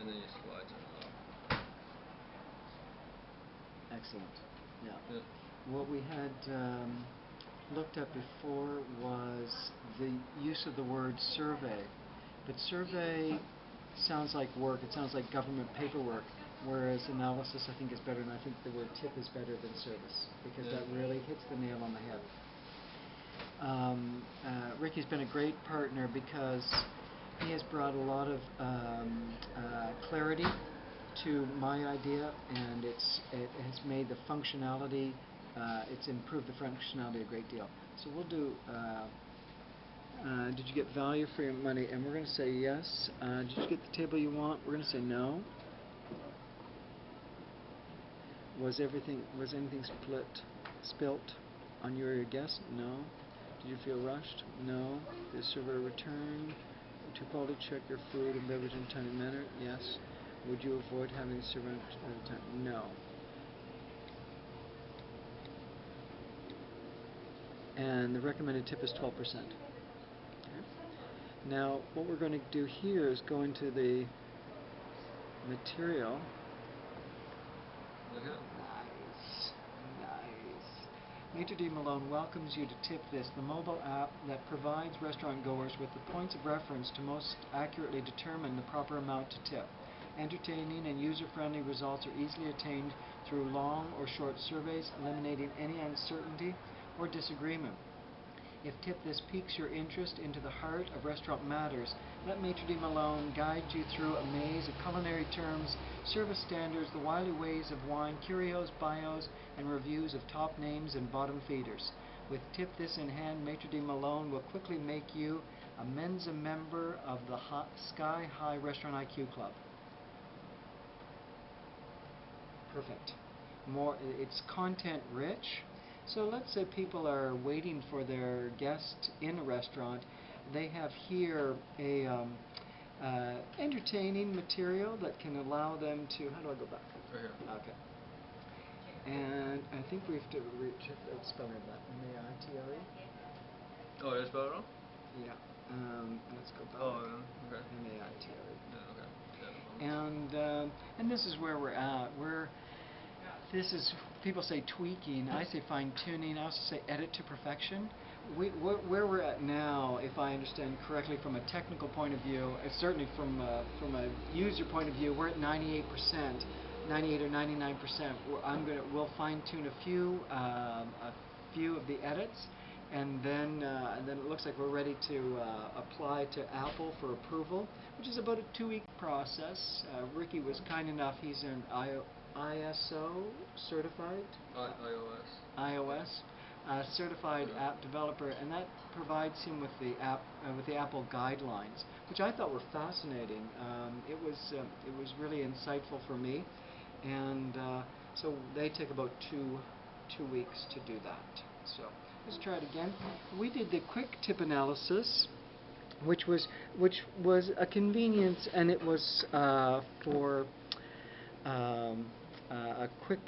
and then you slide it up. Excellent. Yeah. Yeah. What we had looked at before was the use of the word survey. But survey sounds like work, it sounds like government paperwork, whereas analysis I think is better, and I think the word tip is better than service, because that really hits the nail on the head. Ricky's been a great partner because he has brought a lot of clarity to my idea, and it has made the functionality, it's improved the functionality a great deal. So we'll do, did you get value for your money? And we're going to say yes. Did you get the table you want? We're going to say no. Was anything spilt on your guest? No. Did you feel rushed? No. Did the server return to quality check your food and beverage in a timely manner? Yes. Would you avoid having the server at a time? No. And the recommended tip is 12%. Okay. Now, what we're going to do here is go into the material. Okay. Nice. Maitre D. Malone welcomes you to Tip This, the mobile app that provides restaurant goers with the points of reference to most accurately determine the proper amount to tip. Entertaining and user-friendly results are easily attained through long or short surveys, eliminating any uncertainty or disagreement. If Tip This piques your interest into the heart of restaurant matters, let Maitre D. Malone guide you through a maze of culinary terms, service standards, the wily ways of wine, curios, bios, and reviews of top names and bottom feeders. With Tip This in hand, Maitre D. Malone will quickly make you a Mensa member of the Sky High Restaurant IQ Club. Perfect. It's content rich. So let's say people are waiting for their guest in a restaurant. They have here a entertaining material that can allow them to. How do I go back? Right here. Okay. And I think we have to check the spelling of that. M-A-I-T-R-E. Oh, did I spell it wrong? Yeah. Let's go back. Oh, okay. M-A-I-T-R-E. Yeah, okay. Yeah, And this is where we're at. This is, people say tweaking, I say fine tuning, I also say edit to perfection. Where we're at now, if I understand correctly from a technical point of view, certainly from a user point of view, we're at 98%, 98 or 99%. We'll fine tune a few of the edits, and then it looks like we're ready to apply to Apple for approval, which is about a 2-week process. Ricky was kind enough, he's an ISO certified? iOS certified app developer, and that provides him with the Apple guidelines, which I thought were fascinating. It was really insightful for me, and so they take about two weeks to do that. So let's try it again. We did the quick tip analysis, which was a convenience, and it was for a quick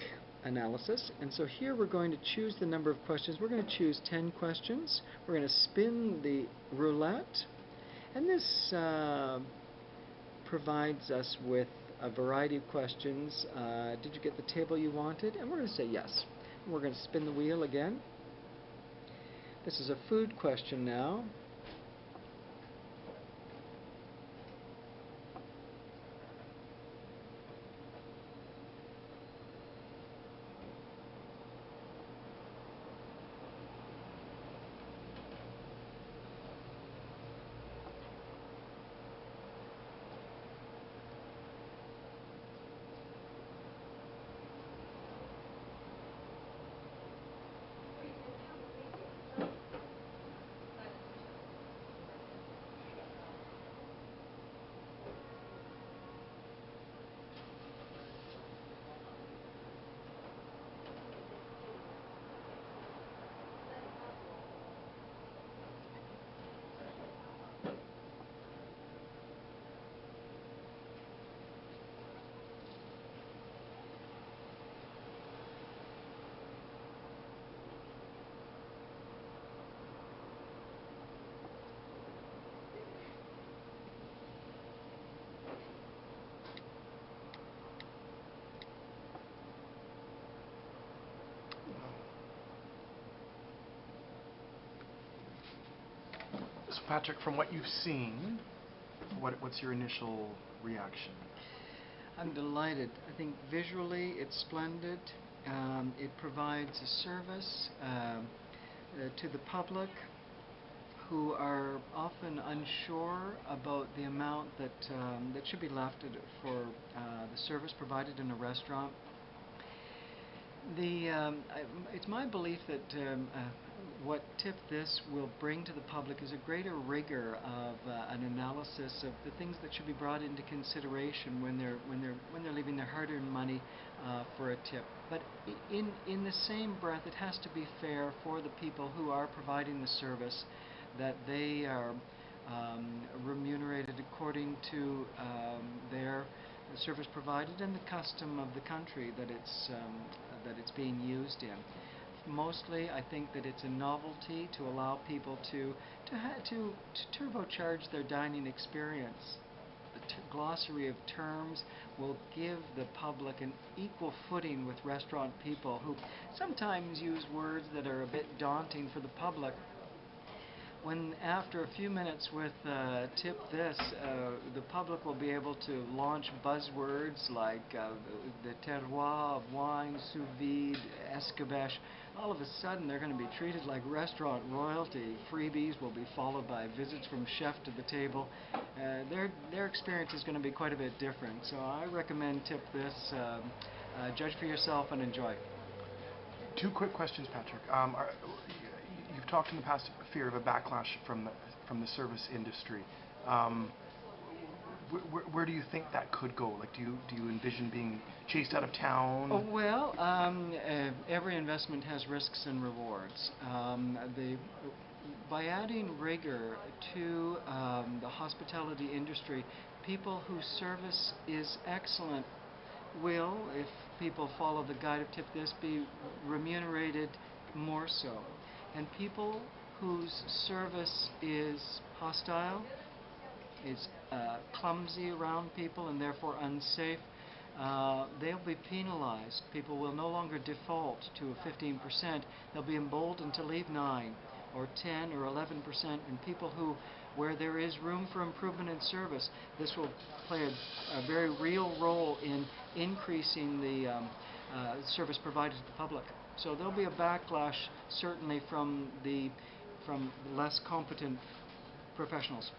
analysis. And so here we're going to choose the number of questions. We're going to choose 10 questions. We're going to spin the roulette, and this provides us with a variety of questions. Did you get the table you wanted? And we're going to say yes. And we're going to spin the wheel again. This is a food question now. Patrick, from what you've seen, what's your initial reaction? I'm delighted. I think visually it's splendid. It provides a service to the public who are often unsure about the amount that should be left for the service provided in a restaurant. It's my belief that what Tip This will bring to the public is a greater rigor of an analysis of the things that should be brought into consideration when they're leaving their hard-earned money for a tip. But in the same breath, it has to be fair for the people who are providing the service, that they are remunerated according to their service provided and the custom of the country that it's being used in. Mostly, I think that it's a novelty to allow people to turbocharge their dining experience. The glossary of terms will give the public an equal footing with restaurant people who sometimes use words that are a bit daunting for the public. When after a few minutes with Tip This, the public will be able to launch buzzwords like the terroir of wine, sous vide, escabeche. All of a sudden, they're going to be treated like restaurant royalty. Freebies will be followed by visits from chef to the table. Their experience is going to be quite a bit different. So I recommend Tip This. Judge for yourself and enjoy. Two quick questions, Patrick. You've talked in the past fear of a backlash from the service industry. Where do you think that could go? Like, do you envision being chased out of town? Oh, well, every investment has risks and rewards. By adding rigor to the hospitality industry, people whose service is excellent will, if people follow the guide of Tip This, be remunerated more so. And people whose service is hostile, is clumsy around people and therefore unsafe, they'll be penalized. People will no longer default to a 15%. They'll be emboldened to leave 9 or 10 or 11%. And people where there is room for improvement in service, this will play a very real role in increasing the service provided to the public. So there'll be a backlash certainly from less competent professionals.